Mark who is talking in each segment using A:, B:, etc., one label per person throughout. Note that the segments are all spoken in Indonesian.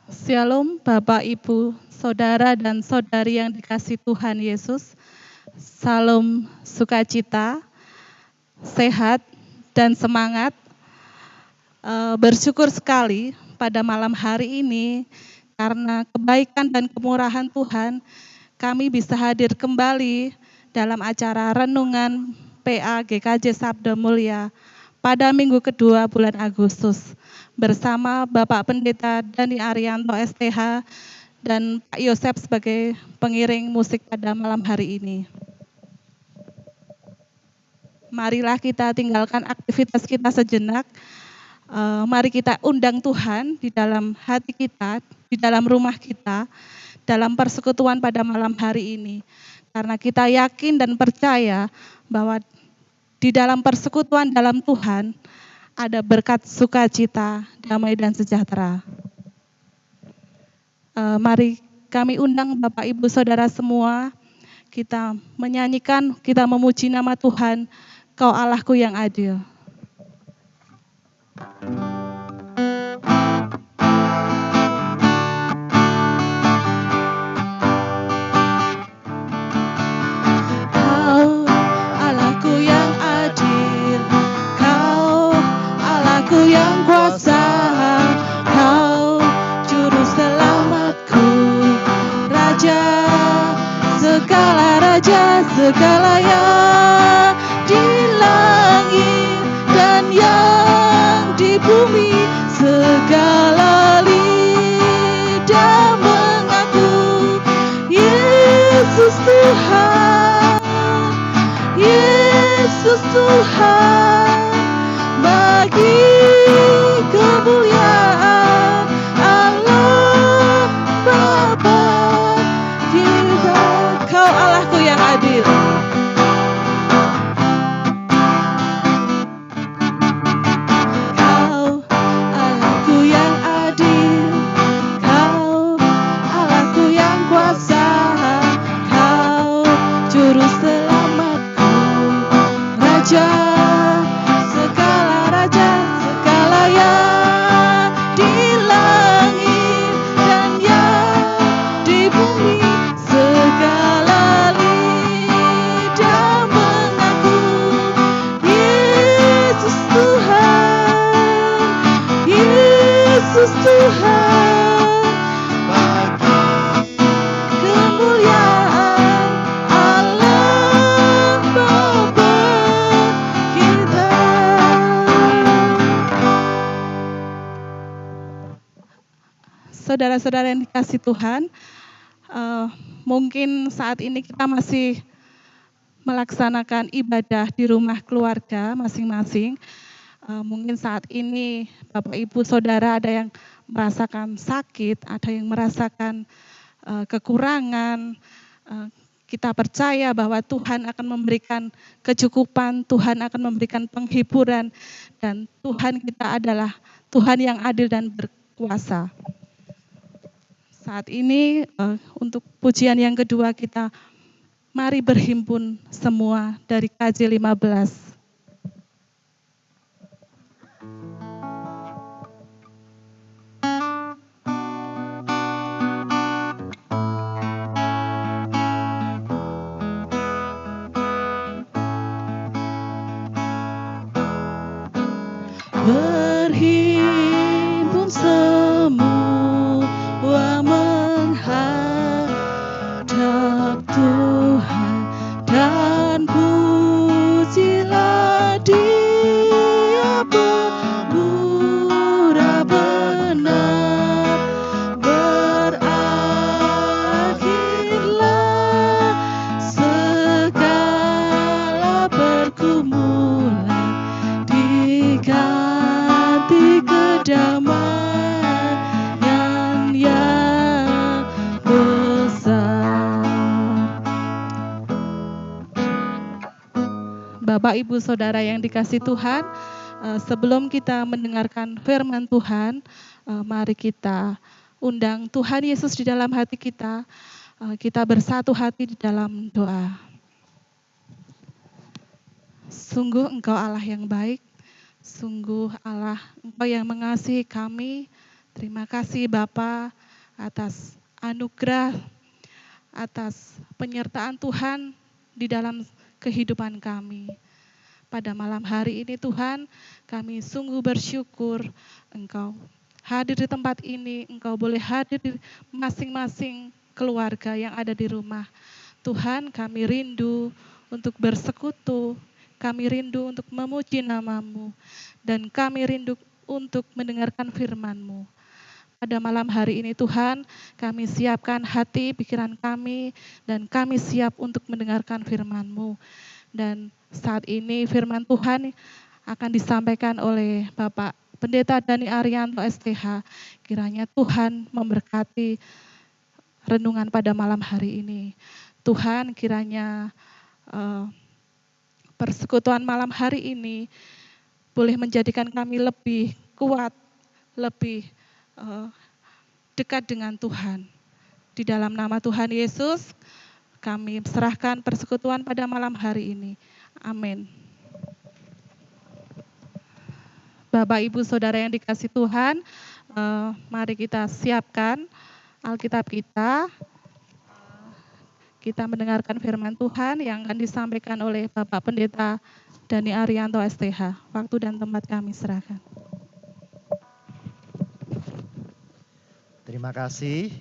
A: Shalom Bapak, Ibu, Saudara dan Saudari yang dikasihi Tuhan Yesus. Salam sukacita, sehat, dan semangat. Bersyukur sekali pada malam hari ini karena kebaikan dan kemurahan Tuhan kami bisa hadir kembali dalam acara renungan PA GKJ Sabda Mulia pada minggu kedua bulan Agustus bersama Bapak Pendeta Dani Arianto STH dan Pak Yosep sebagai pengiring musik pada malam hari ini. Marilah kita tinggalkan aktivitas kita sejenak. Mari kita undang Tuhan di dalam hati kita, di dalam rumah kita, dalam persekutuan pada malam hari ini. Karena kita yakin dan percaya bahwa di dalam persekutuan dalam Tuhan ada berkat sukacita, damai dan sejahtera. Mari kami undang Bapak Ibu Saudara semua, kita menyanyikan, kita memuji nama Tuhan, Kau Allahku yang adil. Kau Allahku yang adil, Kau Allahku yang kuasa, Kau juru selamatku, Raja segala raja, segala yang di langit dan yang di bumi, segala lidah mengaku Yesus Tuhan, Yesus Tuhan. Bagi kemuliaan Allah Bapa kita. Kau Allahku yang adil. Kau Allahku yang adil, Kau Allahku yang kuasa, Kau juru selamatku, Raja segala raja, segala yang di langit dan yang di bumi, segala lidah mengaku Yesus Tuhan, Yesus Tuhan. Bagi kemuliaan Allah Bapa kita. Saudara-saudara yang dikasihi Tuhan, mungkin saat ini kita masih melaksanakan ibadah di rumah keluarga masing-masing. Mungkin saat ini Bapak Ibu Saudara ada yang merasakan sakit, ada yang merasakan kekurangan. Kita percaya bahwa Tuhan akan memberikan kecukupan, Tuhan akan memberikan penghiburan, dan Tuhan kita adalah Tuhan yang adil dan berkuasa. Saat ini untuk pujian yang kedua kita mari berhimpun semua dari KJ 15. Berhimpun semua menghadap Tuhan dan pujilah Dia bermurah benar. Berakhirlah segala pergumulan, diganti kedamaian yang besar. Bapak, Ibu, Saudara yang dikasihi Tuhan, sebelum kita mendengarkan firman Tuhan, mari kita undang Tuhan Yesus di dalam hati kita. Kita bersatu hati di dalam doa. Sungguh Engkau Allah yang baik, sungguh Allah Engkau yang mengasihi kami, Terima kasih Bapa atas anugerah, atas penyertaan Tuhan di dalam kehidupan kami. Pada malam hari ini Tuhan, kami sungguh bersyukur Engkau hadir di tempat ini, Engkau boleh hadir di masing-masing keluarga yang ada di rumah. Tuhan, kami rindu untuk bersekutu, kami rindu untuk memuji nama-Mu, dan kami rindu untuk mendengarkan firman-Mu. Pada malam hari ini Tuhan, kami siapkan hati, pikiran kami, dan kami siap untuk mendengarkan firman-Mu. Dan saat ini firman Tuhan akan disampaikan oleh Bapak Pendeta Dhani Arianto STH. Kiranya Tuhan memberkati renungan pada malam hari ini. Tuhan, kiranya persekutuan malam hari ini boleh menjadikan kami lebih kuat, lebih dekat dengan Tuhan. Di dalam nama Tuhan Yesus, kami serahkan persekutuan pada malam hari ini. Amin. Bapak, Ibu, Saudara yang dikasih Tuhan, mari kita siapkan Alkitab kita. Kita mendengarkan firman Tuhan yang akan disampaikan oleh Bapak Pendeta Dhani Arianto STH. Waktu dan tempat kami serahkan.
B: Terima kasih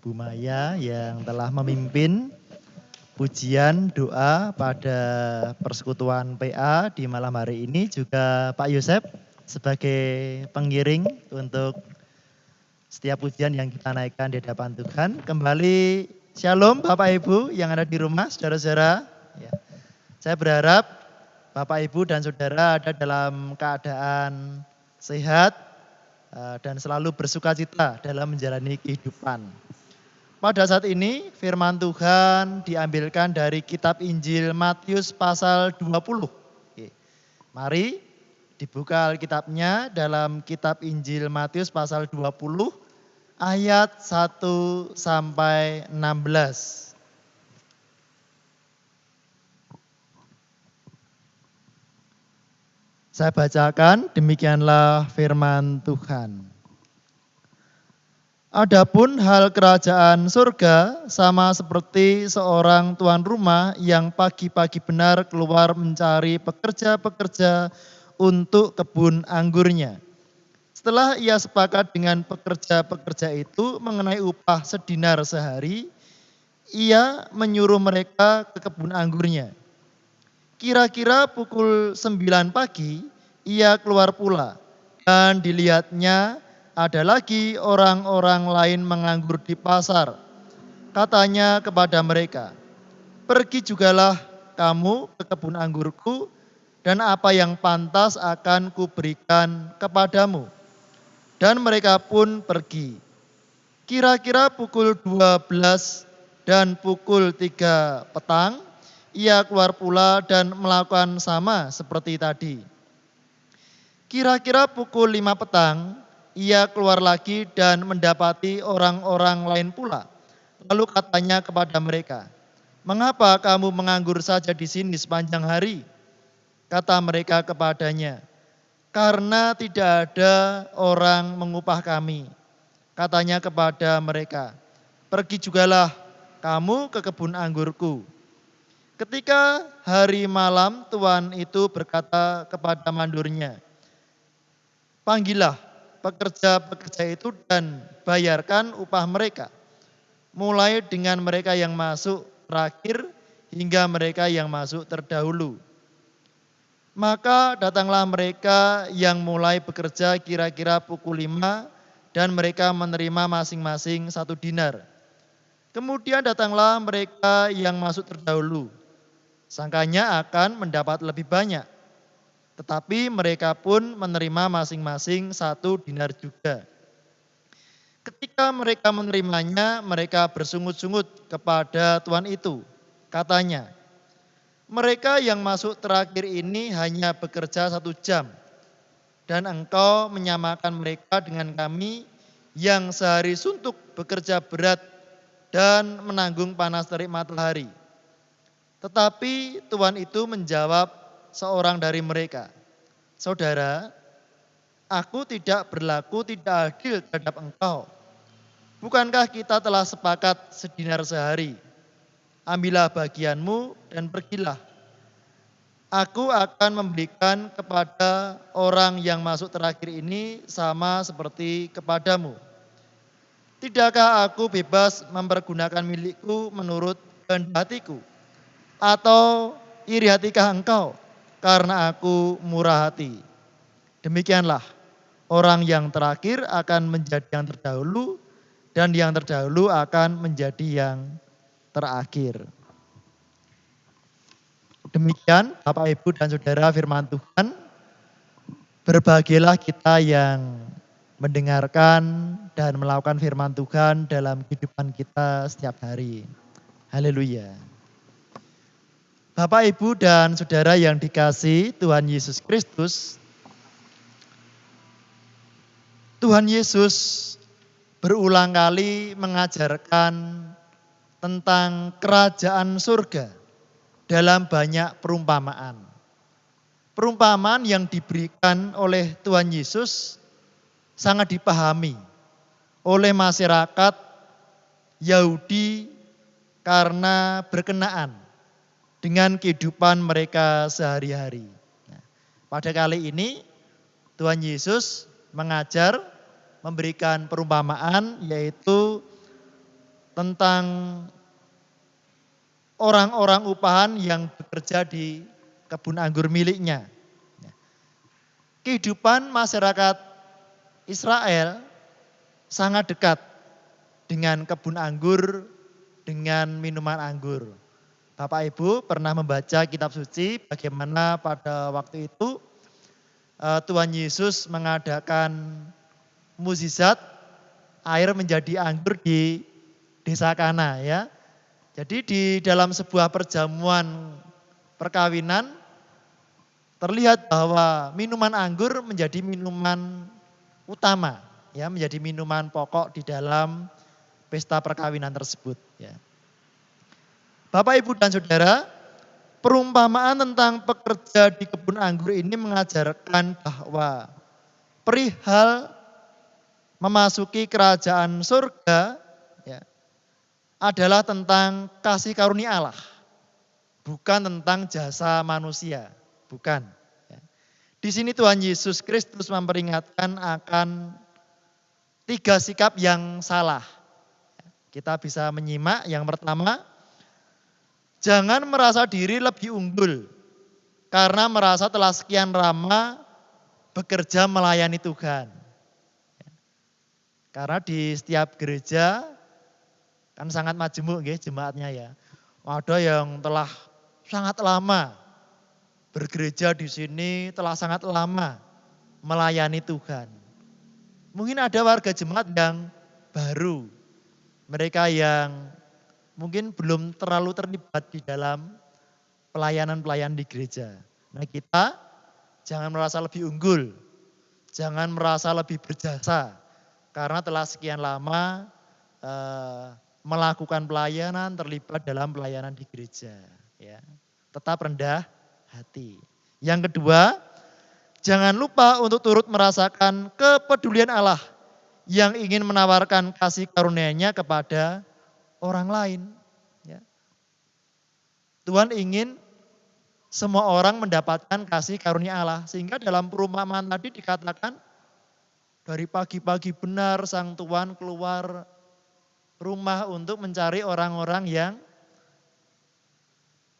B: Bu Maya yang telah memimpin pujian doa pada persekutuan PA di malam hari ini, juga Pak Yosep sebagai pengiring untuk setiap pujian yang kita naikkan di hadapan Tuhan. Kembali Shalom Bapak Ibu yang ada di rumah, saudara-saudara. Ya. Saya berharap Bapak Ibu dan saudara ada dalam keadaan sehat dan selalu bersukacita dalam menjalani kehidupan. Pada saat ini firman Tuhan diambilkan dari kitab Injil Matius pasal 20. Oke. Mari dibuka Alkitabnya dalam kitab Injil Matius pasal 20 ayat 1 sampai 16. Saya bacakan, demikianlah firman Tuhan. Adapun hal kerajaan surga sama seperti seorang tuan rumah yang pagi-pagi benar keluar mencari pekerja-pekerja untuk kebun anggurnya. Setelah ia sepakat dengan pekerja-pekerja itu mengenai upah sedinar sehari, ia menyuruh mereka ke kebun anggurnya. Kira-kira pukul 9 pagi, ia keluar pula, dan dilihatnya ada lagi orang-orang lain menganggur di pasar. Katanya kepada mereka, pergi jugalah kamu ke kebun anggurku, dan apa yang pantas akan kuberikan kepadamu. Dan mereka pun pergi. Kira-kira pukul 12 dan pukul 3 petang, ia keluar pula dan melakukan sama seperti tadi. Kira-kira pukul 5 petang, ia keluar lagi dan mendapati orang-orang lain pula. Lalu katanya kepada mereka, mengapa kamu menganggur saja di sini sepanjang hari? Kata mereka kepadanya, karena tidak ada orang mengupah kami. Katanya kepada mereka, pergi jugalah kamu ke kebun anggurku. Ketika hari malam, tuan itu berkata kepada mandurnya, panggillah pekerja-pekerja itu dan bayarkan upah mereka, mulai dengan mereka yang masuk terakhir hingga mereka yang masuk terdahulu. Maka datanglah mereka yang mulai bekerja kira-kira pukul 5 dan mereka menerima masing-masing 1 dinar. Kemudian datanglah mereka yang masuk terdahulu. Sangkanya akan mendapat lebih banyak. Tetapi mereka pun menerima masing-masing 1 dinar juga. Ketika mereka menerimanya, mereka bersungut-sungut kepada tuan itu. Katanya, mereka yang masuk terakhir ini hanya bekerja 1 jam. Dan engkau menyamakan mereka dengan kami yang sehari suntuk bekerja berat dan menanggung panas terik matahari. Tetapi tuan itu menjawab seorang dari mereka, saudara, Aku tidak berlaku tidak adil terhadap engkau. Bukankah kita telah sepakat sedinar sehari? Ambillah bagianmu dan pergilah. Aku akan memberikan kepada orang yang masuk terakhir ini sama seperti kepadamu. Tidakkah aku bebas mempergunakan milikku menurut kehendak hatiku? Atau iri hatikah engkau karena aku murah hati? Demikianlah orang yang terakhir akan menjadi yang terdahulu dan yang terdahulu akan menjadi yang terakhir. Demikian Bapak Ibu dan Saudara firman Tuhan. Berbahagialah kita yang mendengarkan dan melakukan firman Tuhan dalam kehidupan kita setiap hari. Haleluya. Bapak, Ibu, dan Saudara yang dikasihi Tuhan Yesus Kristus, Tuhan Yesus berulang kali mengajarkan tentang kerajaan surga dalam banyak perumpamaan. Perumpamaan yang diberikan oleh Tuhan Yesus sangat dipahami oleh masyarakat Yahudi karena berkenaan dengan kehidupan mereka sehari-hari. Nah, pada kali ini Tuhan Yesus mengajar, memberikan perumpamaan yaitu tentang orang-orang upahan yang bekerja di kebun anggur miliknya. Kehidupan masyarakat Israel sangat dekat dengan kebun anggur, dengan minuman anggur. Bapak Ibu pernah membaca kitab suci bagaimana pada waktu itu Tuhan Yesus mengadakan mukjizat air menjadi anggur di desa Kana ya. Jadi di dalam sebuah perjamuan perkawinan terlihat bahwa minuman anggur menjadi minuman utama ya, menjadi minuman pokok di dalam pesta perkawinan tersebut ya. Bapak, Ibu, dan Saudara, perumpamaan tentang pekerja di kebun anggur ini mengajarkan bahwa perihal memasuki kerajaan surga ya, adalah tentang kasih karunia Allah, bukan tentang jasa manusia, bukan. Ya. Di sini Tuhan Yesus Kristus memperingatkan akan 3 sikap yang salah. Kita bisa menyimak yang pertama, jangan merasa diri lebih unggul karena merasa telah sekian lama bekerja melayani Tuhan. Karena di setiap gereja kan sangat majemuk nggih jemaatnya ya. Ada yang telah sangat lama bergereja di sini, telah sangat lama melayani Tuhan. Mungkin ada warga jemaat yang baru, mereka yang mungkin belum terlalu terlibat di dalam pelayanan-pelayanan di gereja. Nah, kita jangan merasa lebih unggul, jangan merasa lebih berjasa karena telah sekian lama melakukan pelayanan, terlibat dalam pelayanan di gereja. Ya. Tetap rendah hati. Yang kedua, jangan lupa untuk turut merasakan kepedulian Allah yang ingin menawarkan kasih karunia-Nya kepada orang lain. Ya. Tuhan ingin semua orang mendapatkan kasih karunia Allah. Sehingga dalam perumpamaan tadi dikatakan, dari pagi-pagi benar sang tuan keluar rumah untuk mencari orang-orang yang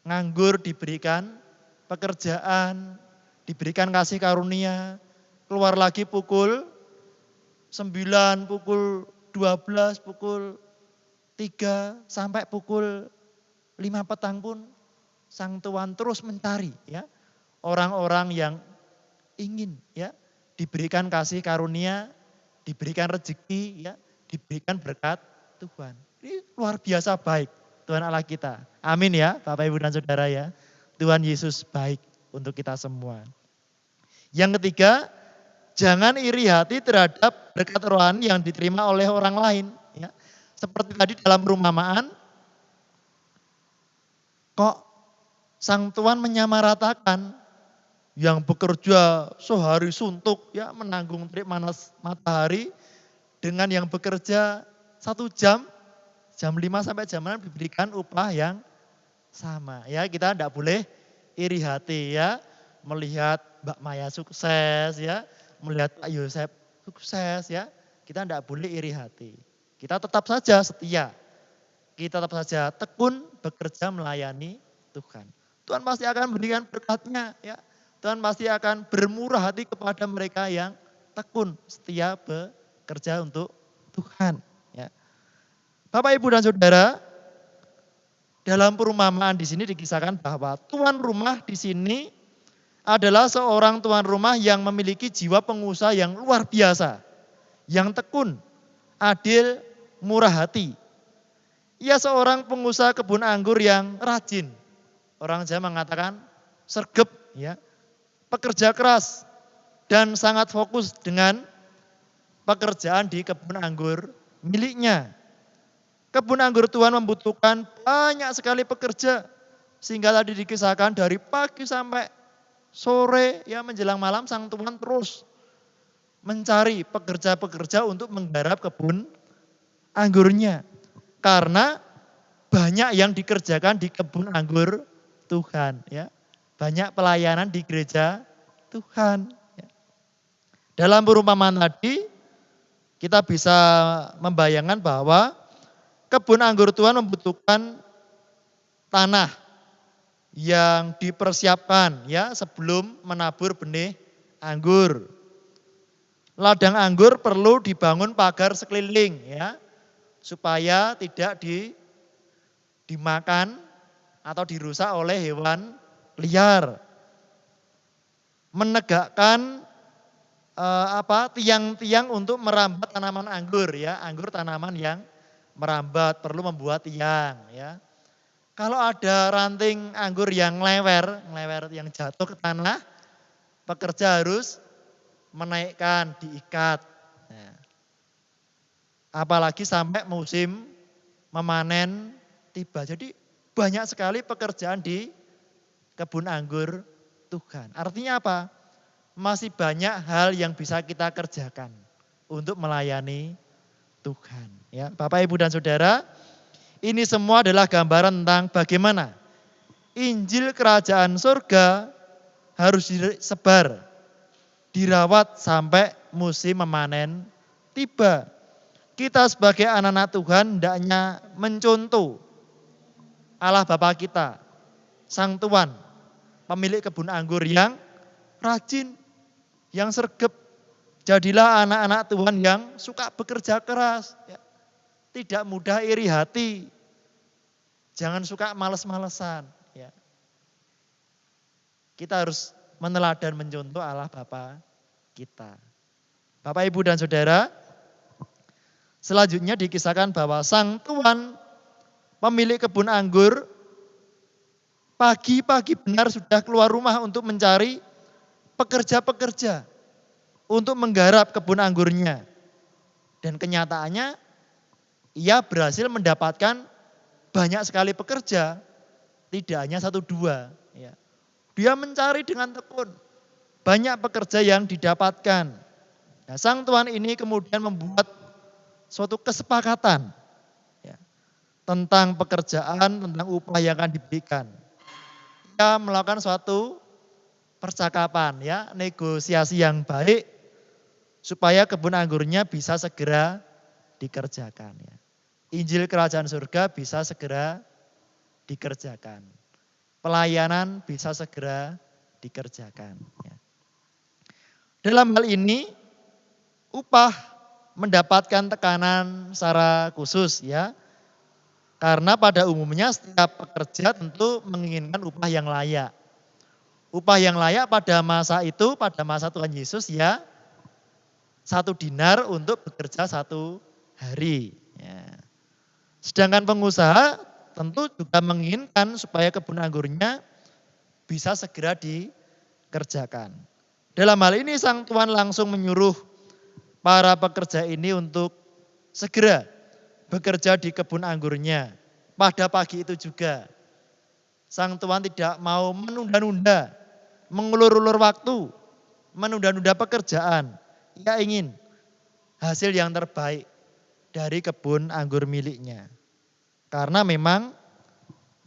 B: nganggur, diberikan pekerjaan, diberikan kasih karunia. Keluar lagi pukul 9, pukul 12, pukul 3 sampai pukul 5 petang pun sang tuan terus mencari ya orang-orang yang ingin ya diberikan kasih karunia, diberikan rezeki ya, diberikan berkat Tuhan. Ini luar biasa baik Tuhan Allah kita. Amin ya Bapak, Ibu, dan Saudara ya. Tuhan Yesus baik untuk kita semua. Yang ketiga, jangan iri hati terhadap berkat rohani yang diterima oleh orang lain. Ya. Seperti tadi dalam perumpamaan, kok sang tuan menyamaratakan yang bekerja sehari suntuk ya menanggung terik panas matahari dengan yang bekerja 1 jam, jam 5 sampai jam 6 diberikan upah yang sama. Ya, kita tidak boleh iri hati ya, melihat Mbak Maya sukses ya, melihat Pak Yosep sukses ya. Kita tidak boleh iri hati. Kita tetap saja setia. Kita tetap saja tekun bekerja melayani Tuhan. Tuhan pasti akan berikan berkatnya ya. Tuhan pasti akan bermurah hati kepada mereka yang tekun setia bekerja untuk Tuhan. Ya. Bapak, Ibu, dan Saudara, dalam perumpamaan di sini dikisahkan bahwa tuan rumah di sini adalah seorang tuan rumah yang memiliki jiwa pengusaha yang luar biasa, yang tekun, adil, murah hati. Ia seorang pengusaha kebun anggur yang rajin. Orang Jawa mengatakan sergep, ya, pekerja keras dan sangat fokus dengan pekerjaan di kebun anggur miliknya. Kebun anggur Tuhan membutuhkan banyak sekali pekerja. Sehingga tadi dikisahkan dari pagi sampai sore ya menjelang malam sang Tuhan terus mencari pekerja-pekerja untuk menggarap kebun anggurnya. Karena banyak yang dikerjakan di kebun anggur Tuhan. Ya. Banyak pelayanan di gereja Tuhan. Ya. Dalam perumpamaan tadi kita bisa membayangkan bahwa kebun anggur Tuhan membutuhkan tanah yang dipersiapkan ya sebelum menabur benih anggur. Ladang anggur perlu dibangun pagar sekeliling ya supaya tidak dimakan atau dirusak oleh hewan liar. Menegakkan tiang-tiang untuk merambat tanaman anggur ya, anggur tanaman yang merambat perlu membuat tiang ya. Kalau ada ranting anggur yang lewer yang jatuh ke tanah, pekerja harus menaikkan, diikat. Nah, apalagi sampai musim memanen tiba. Jadi banyak sekali pekerjaan di kebun anggur Tuhan. Artinya apa? Masih banyak hal yang bisa kita kerjakan untuk melayani Tuhan. Ya, Bapak, Ibu, dan Saudara, ini semua adalah gambaran tentang bagaimana Injil Kerajaan Surga harus disebar, dirawat sampai musim memanen tiba. Kita sebagai anak-anak Tuhan hendaknya mencontoh Allah Bapa kita, Sang Tuhan, pemilik kebun anggur yang rajin, yang sergep. Jadilah anak-anak Tuhan yang suka bekerja keras. Ya. Tidak mudah iri hati. Jangan suka males-malesan. Ya. Kita harus meneladan mencontoh Allah Bapa kita. Bapak, Ibu, dan Saudara, selanjutnya dikisahkan bahwa sang tuan pemilik kebun anggur pagi-pagi benar sudah keluar rumah untuk mencari pekerja-pekerja untuk menggarap kebun anggurnya. Dan kenyataannya ia berhasil mendapatkan banyak sekali pekerja, tidak hanya 1-2. Ya. Dia mencari dengan tekun, banyak pekerja yang didapatkan. Nah, sang tuan ini kemudian membuat suatu kesepakatan ya, tentang pekerjaan, tentang upah yang akan diberikan. Ia melakukan suatu percakapan, ya, negosiasi yang baik supaya kebun anggurnya bisa segera dikerjakan. Ya. Injil Kerajaan Surga bisa segera dikerjakan. Pelayanan bisa segera dikerjakan. Ya. Dalam hal ini, upah mendapatkan tekanan secara khusus ya. Karena pada umumnya setiap pekerja tentu menginginkan upah yang layak. Upah yang layak pada masa itu, pada masa Tuhan Yesus ya, 1 dinar untuk bekerja 1 hari. Ya. Sedangkan pengusaha tentu juga menginginkan supaya kebun anggurnya bisa segera dikerjakan. Dalam hal ini sang tuan langsung menyuruh para pekerja ini untuk segera bekerja di kebun anggurnya. Pada pagi itu juga. Sang tuan tidak mau menunda-nunda. mengulur-ulur waktu, menunda-nunda pekerjaan. Ia ingin hasil yang terbaik dari kebun anggur miliknya. Karena memang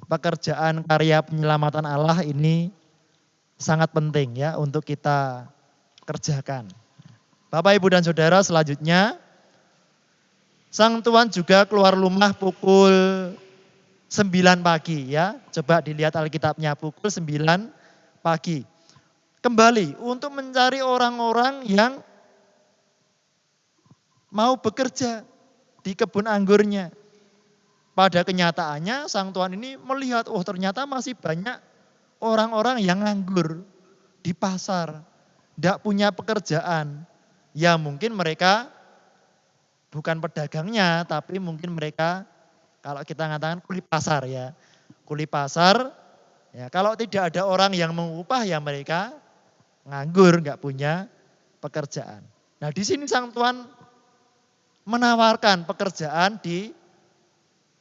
B: pekerjaan karya penyelamatan Allah ini sangat penting ya untuk kita kerjakan. Bapak, Ibu, dan Saudara, selanjutnya sang tuan juga keluar rumah pukul 9 pagi ya. Coba dilihat Alkitabnya, pukul 9 pagi. Kembali untuk mencari orang-orang yang mau bekerja di kebun anggurnya. Pada kenyataannya sang tuan ini melihat, oh ternyata masih banyak orang-orang yang nganggur di pasar. Tidak punya pekerjaan. Ya mungkin mereka bukan pedagangnya, tapi mungkin mereka kalau kita mengatakan kuli pasar ya. Kuli pasar, ya kalau tidak ada orang yang mengupah ya mereka nganggur, nggak punya pekerjaan. Nah di sini sang tuan menawarkan pekerjaan di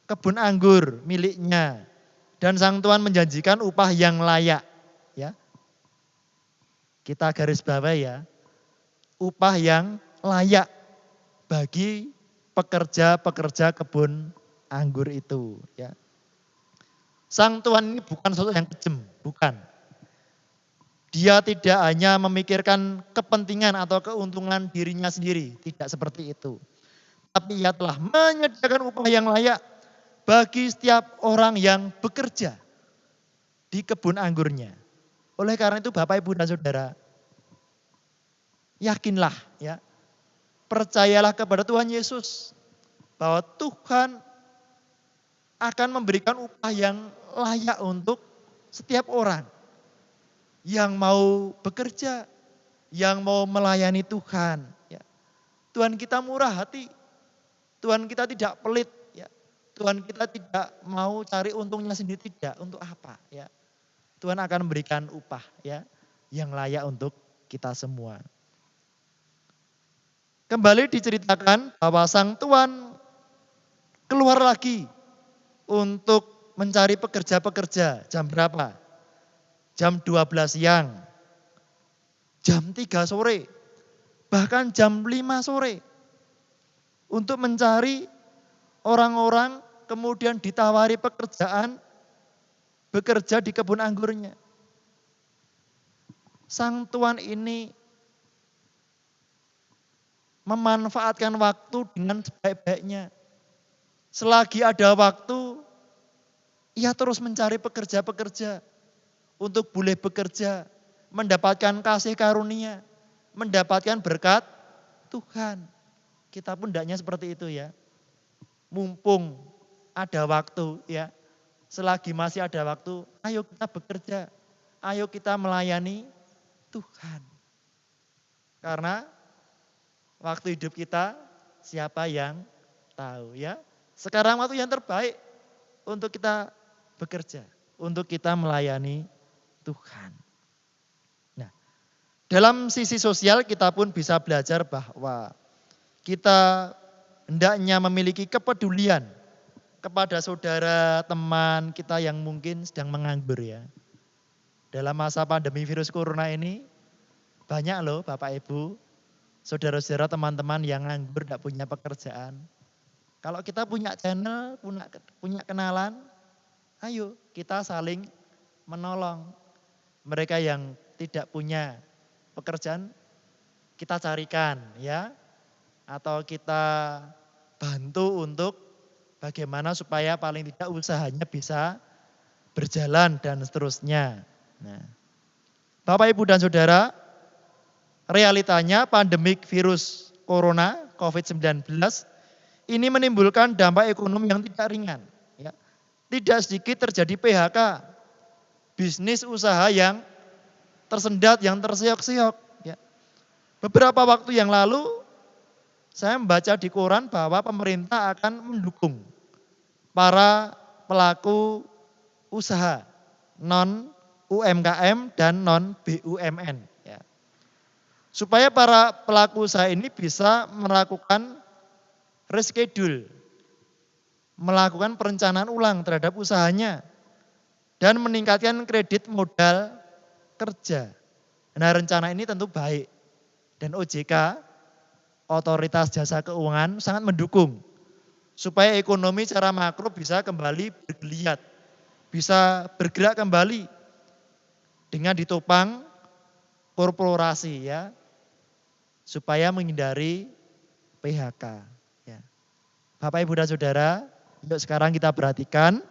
B: kebun anggur miliknya. Dan sang tuan menjanjikan upah yang layak. Ya. Kita garis bawah ya. Upah yang layak bagi pekerja-pekerja kebun anggur itu. Ya. Sang tuan ini bukan sesuatu yang kejam, bukan. Dia tidak hanya memikirkan kepentingan atau keuntungan dirinya sendiri, tidak seperti itu. Tapi ia telah menyediakan upah yang layak bagi setiap orang yang bekerja di kebun anggurnya. Oleh karena itu Bapak, Ibu, dan Saudara, yakinlah ya, percayalah kepada Tuhan Yesus bahwa Tuhan akan memberikan upah yang layak untuk setiap orang yang mau bekerja, yang mau melayani Tuhan. Ya. Tuhan kita murah hati, Tuhan kita tidak pelit. Tuhan kita tidak mau cari untungnya sendiri, tidak. Untuk apa? Ya. Tuhan akan memberikan upah ya yang layak untuk kita semua. Kembali diceritakan bahwa sang tuan keluar lagi untuk mencari pekerja-pekerja. Jam berapa? Jam 12 siang, jam 3 sore, bahkan jam 5 sore. Untuk mencari orang-orang kemudian ditawari pekerjaan, bekerja di kebun anggurnya. Sang tuan ini memanfaatkan waktu dengan sebaik-baiknya. Selagi ada waktu, ia terus mencari pekerja-pekerja untuk boleh bekerja, mendapatkan kasih karunia, mendapatkan berkat Tuhan. Kita pun hendaknya seperti itu ya. Mumpung ada waktu ya. Selagi masih ada waktu, ayo kita bekerja. Ayo kita melayani Tuhan. Karena waktu hidup kita siapa yang tahu ya. Sekarang waktu yang terbaik untuk kita bekerja, untuk kita melayani Tuhan. Nah, dalam sisi sosial kita pun bisa belajar bahwa kita hendaknya memiliki kepedulian kepada saudara, teman kita yang mungkin sedang menganggur ya. Dalam masa pandemi virus corona ini, banyak loh Bapak Ibu, saudara-saudara, teman-teman yang nganggur, tidak punya pekerjaan. Kalau kita punya channel, punya kenalan, ayo kita saling menolong. Mereka yang tidak punya pekerjaan, kita carikan ya. Atau kita bantu untuk bagaimana supaya paling tidak usahanya bisa berjalan dan seterusnya. Nah, Bapak, Ibu, dan Saudara, realitanya pandemik virus corona COVID-19 ini menimbulkan dampak ekonomi yang tidak ringan. Ya. Tidak sedikit terjadi PHK, bisnis usaha yang tersendat, yang terseok-seok. Ya. Beberapa waktu yang lalu saya membaca di koran bahwa pemerintah akan mendukung para pelaku usaha non UMKM dan non BUMN. Ya. Supaya para pelaku usaha ini bisa melakukan reschedule, melakukan perencanaan ulang terhadap usahanya dan meningkatkan kredit modal kerja. Nah, rencana ini tentu baik. Dan OJK, Otoritas Jasa Keuangan, sangat mendukung supaya ekonomi secara makro bisa kembali bergeliat, bisa bergerak kembali dengan ditopang korporasi ya, supaya menghindari PHK. Ya. Bapak Ibu dan Saudara, yuk sekarang kita perhatikan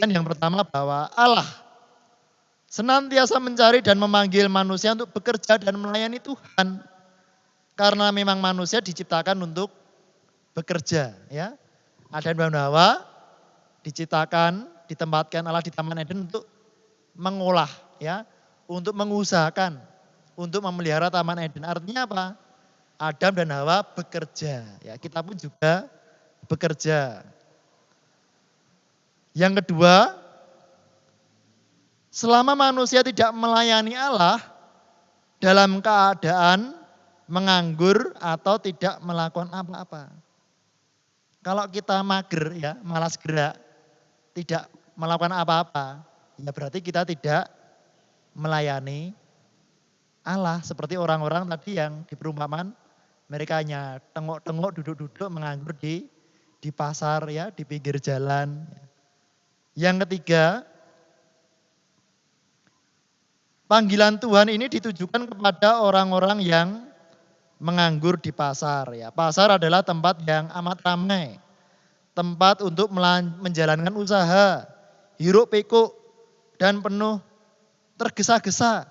B: yang pertama bahwa Allah senantiasa mencari dan memanggil manusia untuk bekerja dan melayani Tuhan. Karena memang manusia diciptakan untuk bekerja. Ya. Adam dan Hawa diciptakan, ditempatkan Allah di Taman Eden untuk mengolah, ya, untuk mengusahakan, untuk memelihara Taman Eden. Artinya apa? Adam dan Hawa bekerja. Ya, kita pun juga bekerja. Yang kedua, selama manusia tidak melayani Allah dalam keadaan menganggur atau tidak melakukan apa-apa. Kalau kita mager ya, malas gerak, tidak melakukan apa-apa, ya berarti kita tidak melayani Allah. Seperti orang-orang tadi yang di perumpamaan, mereka hanya tengok-tengok, duduk-duduk, menganggur di pasar ya, di pinggir jalan. Yang ketiga, panggilan Tuhan ini ditujukan kepada orang-orang yang menganggur di pasar. Ya, pasar adalah tempat yang amat ramai, tempat untuk menjalankan usaha, hiruk pikuk dan penuh tergesa-gesa.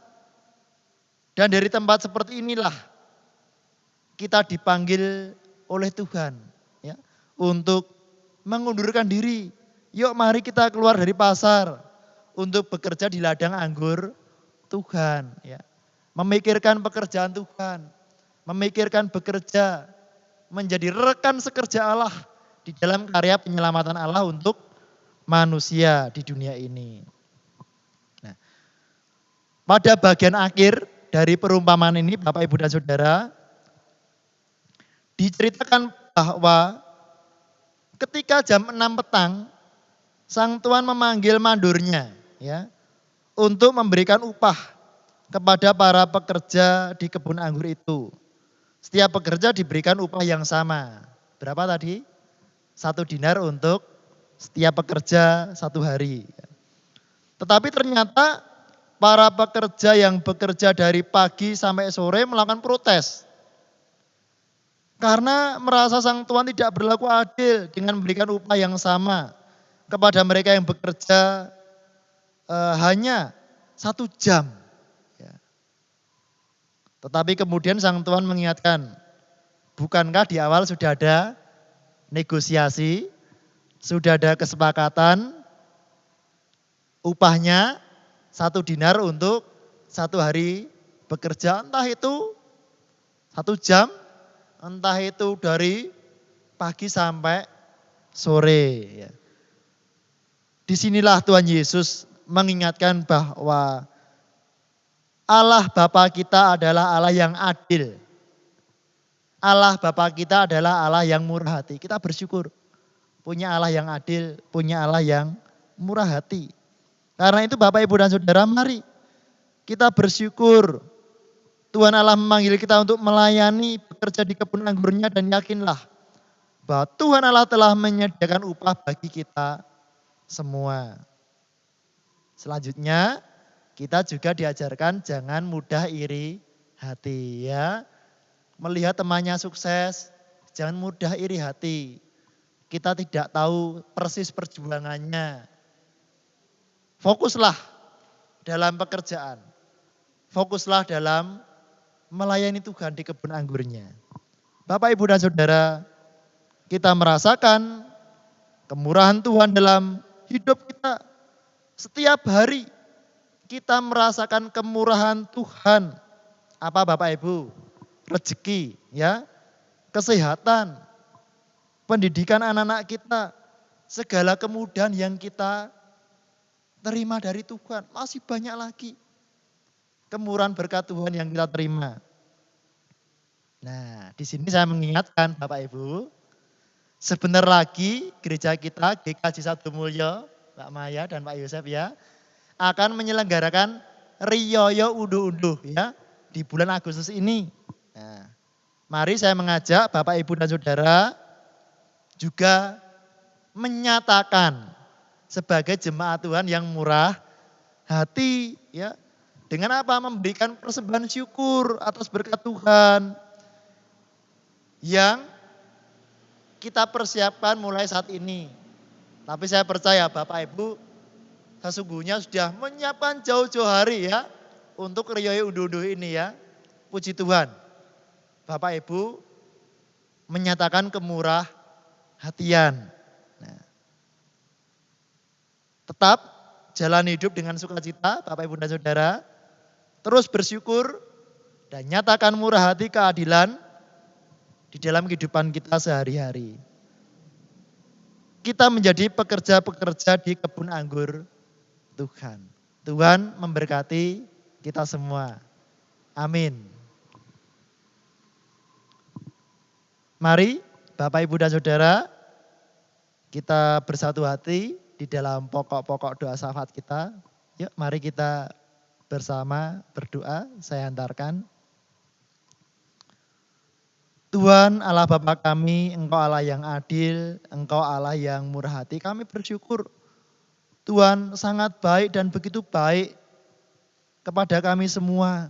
B: Dan dari tempat seperti inilah kita dipanggil oleh Tuhan ya, untuk mengundurkan diri. Yuk mari kita keluar dari pasar untuk bekerja di ladang anggur Tuhan. Ya. Memikirkan pekerjaan Tuhan, memikirkan bekerja, menjadi rekan sekerja Allah di dalam karya penyelamatan Allah untuk manusia di dunia ini. Nah, pada bagian akhir dari perumpamaan ini Bapak Ibu dan Saudara, diceritakan bahwa ketika jam 6 petang, sang tuan memanggil mandornya ya, untuk memberikan upah kepada para pekerja di kebun anggur itu. Setiap pekerja diberikan upah yang sama. Berapa tadi? 1 dinar untuk setiap pekerja 1 hari. Tetapi ternyata para pekerja yang bekerja dari pagi sampai sore melakukan protes. Karena merasa sang tuan tidak berlaku adil dengan memberikan upah yang sama kepada mereka yang bekerja hanya 1 jam. Ya. Tetapi kemudian sang tuan mengingatkan, bukankah di awal sudah ada negosiasi, sudah ada kesepakatan, upahnya 1 dinar untuk 1 hari bekerja, entah itu 1 jam, entah itu dari pagi sampai sore. Ya. Disinilah Tuhan Yesus mengingatkan bahwa Allah Bapa kita adalah Allah yang adil. Allah Bapa kita adalah Allah yang murah hati. Kita bersyukur punya Allah yang adil, punya Allah yang murah hati. Karena itu Bapak Ibu dan Saudara, mari kita bersyukur Tuhan Allah memanggil kita untuk melayani, bekerja di kebun anggurnya, dan yakinlah bahwa Tuhan Allah telah menyediakan upah bagi kita semua. Selanjutnya kita juga diajarkan jangan mudah iri hati ya. Melihat temannya sukses, jangan mudah iri hati. Kita tidak tahu persis perjuangannya. Fokuslah dalam pekerjaan. Fokuslah dalam melayani Tuhan di kebun anggurnya. Bapak, Ibu, dan Saudara, kita merasakan kemurahan Tuhan dalam hidup kita. Setiap hari kita merasakan kemurahan Tuhan. Apa Bapak Ibu? Rezeki, ya, kesehatan, pendidikan anak-anak kita, segala kemudahan yang kita terima dari Tuhan. Masih banyak lagi kemurahan berkat Tuhan yang kita terima. Nah, di sini saya mengingatkan Bapak Ibu, sebentar lagi gereja kita GKJ Satu Mulyo, Pak Maya dan Pak Yosef ya, akan menyelenggarakan Riyaya Unduh-Unduh ya di bulan Agustus ini. Nah, mari saya mengajak Bapak Ibu dan Saudara juga menyatakan sebagai jemaat Tuhan yang murah hati ya. Dengan apa? Memberikan persembahan syukur atas berkat Tuhan yang kita persiapkan mulai saat ini. Tapi saya percaya Bapak Ibu sesungguhnya sudah menyiapkan jauh-jauh hari ya untuk Riyaya Unduh-Unduh ini ya. Puji Tuhan. Bapak Ibu menyatakan kemurah hatian. Nah, tetap jalan hidup dengan sukacita Bapak Ibu dan Saudara. Terus bersyukur dan nyatakan murah hati keadilan di dalam kehidupan kita sehari-hari. Kita menjadi pekerja-pekerja di kebun anggur Tuhan. Tuhan memberkati kita semua. Amin. Mari Bapak Ibu dan Saudara kita bersatu hati di dalam pokok-pokok doa syafaat kita. Yuk mari kita bersama berdoa, saya antarkan. Tuhan Allah Bapa kami, Engkau Allah yang adil, Engkau Allah yang murah hati. Kami bersyukur Tuhan sangat baik dan begitu baik kepada kami semua.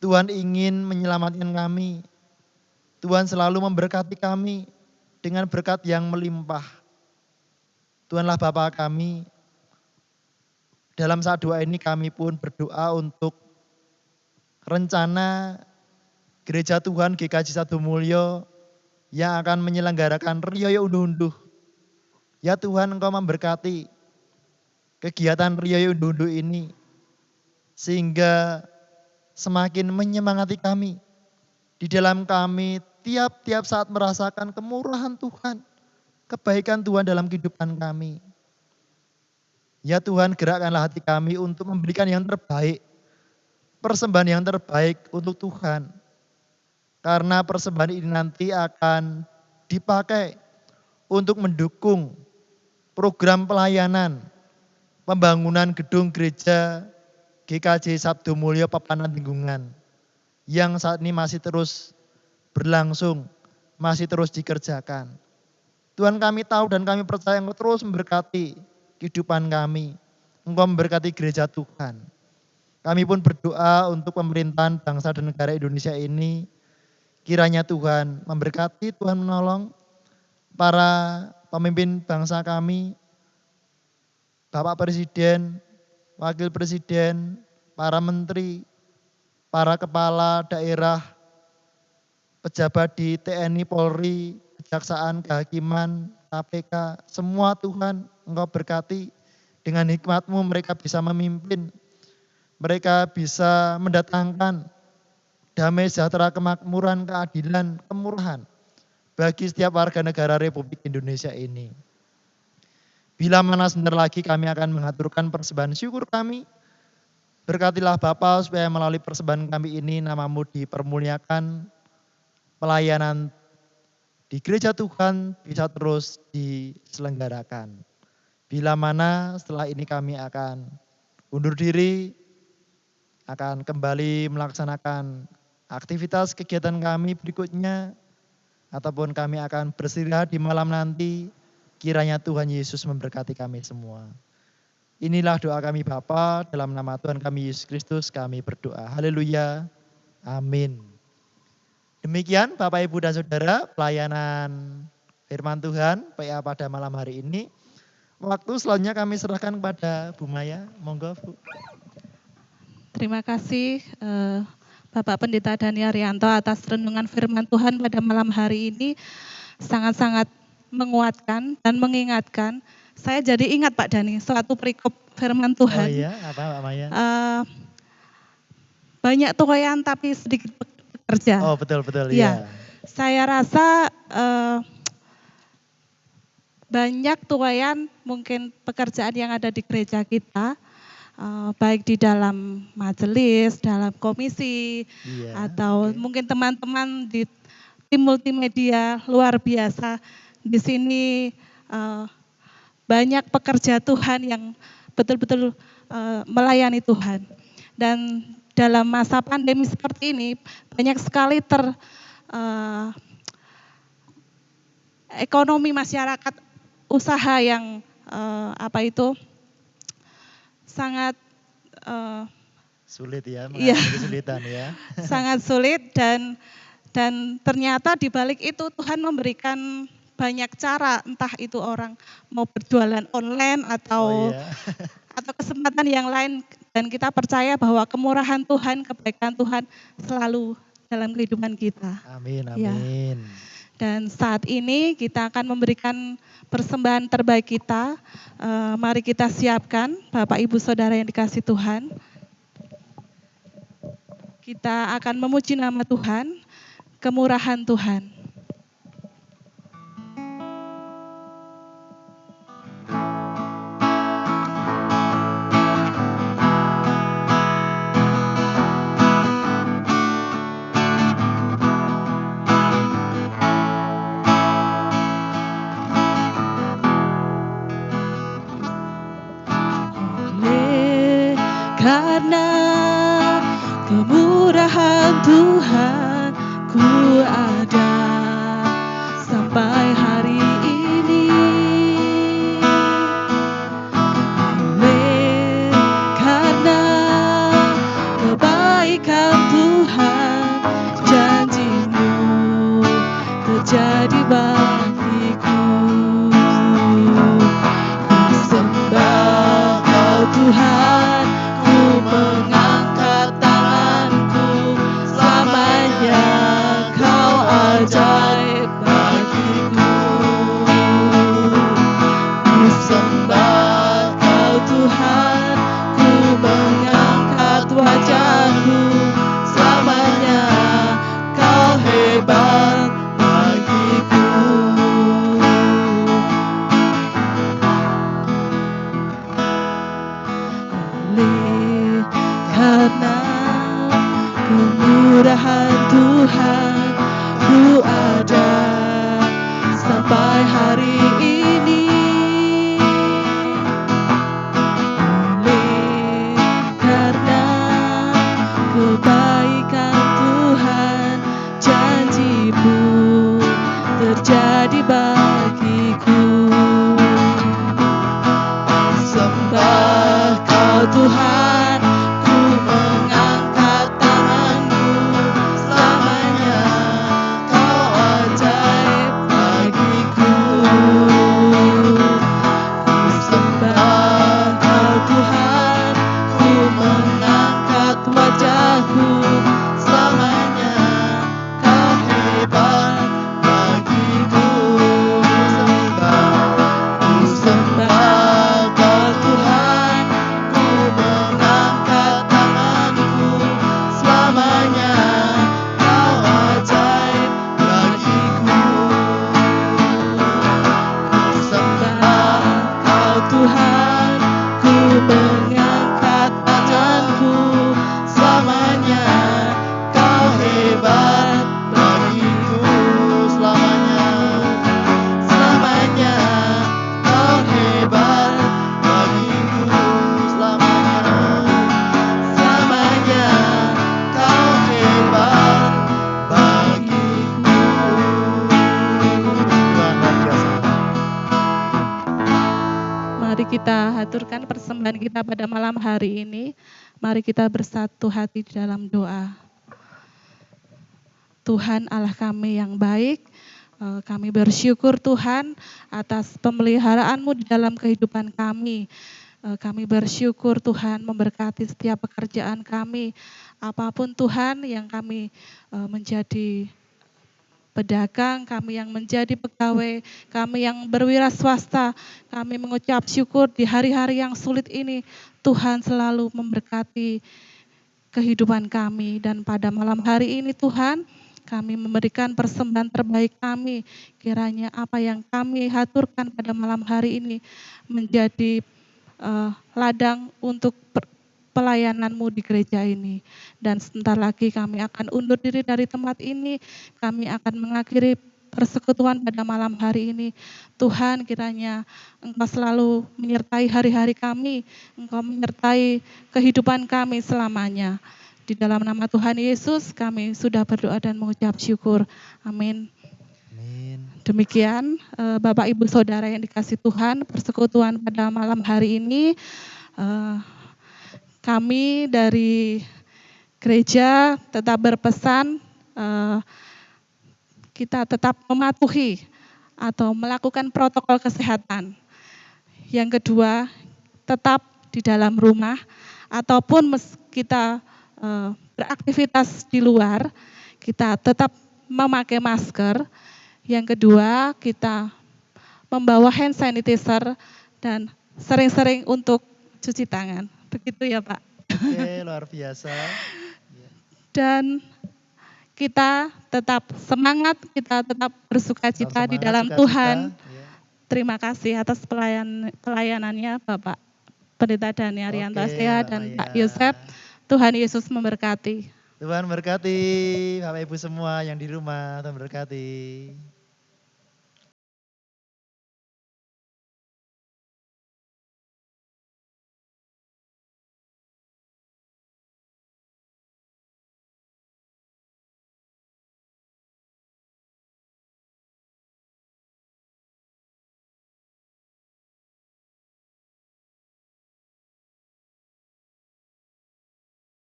B: Tuhan ingin menyelamatkan kami. Tuhan selalu memberkati kami dengan berkat yang melimpah. Tuhanlah Bapa kami. Dalam saat doa ini kami pun berdoa untuk rencana Gereja Tuhan GKJ Sadumulyo yang akan menyelenggarakan Riyaya Unduh-Unduh. Ya Tuhan Engkau memberkati kegiatan Riyaya Unduh-Unduh ini sehingga semakin menyemangati kami. Di dalam kami tiap-tiap saat merasakan kemurahan Tuhan, kebaikan Tuhan dalam kehidupan kami. Ya Tuhan gerakkanlah hati kami untuk memberikan yang terbaik, persembahan yang terbaik untuk Tuhan. Karena persembahan ini nanti akan dipakai untuk mendukung program pelayanan, pembangunan gedung gereja GKJ Sabdomulyo Pepanan Lingkungan yang saat ini masih terus berlangsung, masih terus dikerjakan. Tuhan kami tahu dan kami percaya Engkau terus memberkati kehidupan kami. Engkau memberkati gereja Tuhan. Kami pun berdoa untuk pemerintahan bangsa dan negara Indonesia ini. Kiranya Tuhan memberkati, Tuhan menolong para pemimpin bangsa kami, Bapak Presiden, Wakil Presiden, para menteri, para kepala daerah, pejabat di TNI, Polri, Kejaksaan, Kehakiman, KPK, semua Tuhan Engkau berkati dengan hikmat-Mu mereka bisa memimpin, mereka bisa mendatangkan damai sejahtera, kemakmuran, keadilan, kemurahan bagi setiap warga negara Republik Indonesia ini. Bila mana sebentar lagi kami akan mengaturkan persembahan syukur kami, berkatilah Bapa supaya melalui persembahan kami ini nama-Mu dipermuliakan, pelayanan di gereja Tuhan bisa terus diselenggarakan. Bila mana setelah ini kami akan undur diri, akan kembali melaksanakan aktivitas kegiatan kami berikutnya, ataupun kami akan beristirahat di malam nanti, kiranya Tuhan Yesus memberkati kami semua. Inilah doa kami Bapa, dalam nama Tuhan kami Yesus Kristus kami berdoa. Haleluya. Amin. Demikian Bapak Ibu dan Saudara pelayanan firman Tuhan PA pada malam hari ini. Waktu selanjutnya kami serahkan kepada Bu Maya. Monggo Bu.
A: Terima kasih Bapak Pendeta Dani Arianto atas renungan firman Tuhan pada malam hari ini. Sangat-sangat menguatkan dan mengingatkan. Saya jadi ingat Pak Dani, suatu perikop firman Tuhan.
B: Oh iya, apa Pak Maya?
A: Banyak tuayan tapi sedikit pekerja.
B: Oh betul-betul
A: ya. Saya rasa banyak tuayan mungkin pekerjaan yang ada di gereja kita, baik di dalam majelis, dalam komisi, atau mungkin teman-teman di tim multimedia luar biasa. Di sini banyak pekerja Tuhan yang betul-betul melayani Tuhan. Dan dalam masa pandemi seperti ini banyak sekali ekonomi masyarakat usaha yang sangat
B: Sulit ya,
A: iya,
B: mengalami kesulitan ya.
A: sangat sulit dan ternyata di balik itu Tuhan memberikan banyak cara, entah itu orang mau berjualan online
B: Oh
A: atau
B: iya.
A: kesempatan yang lain, dan kita percaya bahwa kemurahan Tuhan, kebaikan Tuhan selalu dalam kehidupan kita.
B: Amin,
A: Ya.
B: amin.
A: Dan saat ini kita akan memberikan persembahan terbaik kita. Mari kita siapkan, Bapak Ibu Saudara yang dikasihi Tuhan. Kita akan memuji nama Tuhan, kemurahan Tuhan. Karena kemurahan Tuhan ku ada sampai hari ini. Oleh karena kebaikan Tuhan, janji-Mu terjadi bagiku. Ku sembah Kau Tuhan, ku mengangkat tanganku, selamanya Kau ajaib bagiku. Ku sembah Kau Tuhan, ku mengangkat wajahku, selamanya Kau hebat bagiku. Oleh karena kemurahan Tuhan ku ada sampai hari ini. Oleh karena kebaikan Tuhan, janji-Mu terjadi bagiku. Sembah Kau Tuhan, ku mengangkat tanganku, selamanya Kau ajaib bagiku. Ku sembah Kau Tuhan, ku mengangkat wajahku, selamanya Kau hebat bagiku. Ku sembah Kau Tuhan, ku mengangkat tanganku, selamanya Kau ajaib bagiku. Ku sembah Kau Tuhan, ku mengangkat tanganku, selamanya Kau hebat bagiku. Selamanya Kau hebat bagiku. Selamanya Kau hebat bagiku.
B: Tuhan luar biasa.
A: Mari kita haturkan persembahan kita pada malam hari ini. Mari kita bersatu hati di dalam doa. Tuhan Allah kami yang baik, kami bersyukur Tuhan atas pemeliharaan-Mu di dalam kehidupan kami. Kami bersyukur Tuhan memberkati setiap pekerjaan kami. Apapun Tuhan yang kami menjadi pedagang, kami yang menjadi pegawai, kami yang berwira swasta, kami mengucap syukur di hari-hari yang sulit ini. Tuhan selalu memberkati kehidupan kami, dan pada malam hari ini Tuhan, kami memberikan persembahan terbaik kami. Kiranya apa yang kami haturkan pada malam hari ini menjadi ladang untuk pelayanan-Mu di gereja ini. Dan sebentar lagi kami akan undur diri dari tempat ini, kami akan mengakhiri persekutuan pada malam hari ini. Tuhan, kiranya Engkau selalu menyertai hari-hari kami, Engkau menyertai kehidupan kami selamanya. Di dalam nama Tuhan Yesus kami sudah berdoa dan mengucap syukur. Amin.
B: Amin.
A: Demikian Bapak Ibu Saudara yang dikasih Tuhan, persekutuan pada malam hari ini kami dari gereja tetap berpesan kita tetap mematuhi atau melakukan protokol kesehatan. Yang kedua, tetap di dalam rumah ataupun kita beraktivitas di luar, kita tetap memakai masker. Yang kedua, kita membawa hand sanitizer dan sering-sering untuk cuci tangan. Begitu ya Pak.
B: Oke, luar biasa.
A: Dan kita tetap semangat, kita tetap bersukacita di dalam Tuhan.
B: Ya.
A: Terima kasih atas pelayanannya Bapak Pendeta Dani Arianto Asea dan Pak Yosep. Tuhan Yesus memberkati.
B: Tuhan berkati Bapak Ibu semua yang di rumah, Tuhan berkati.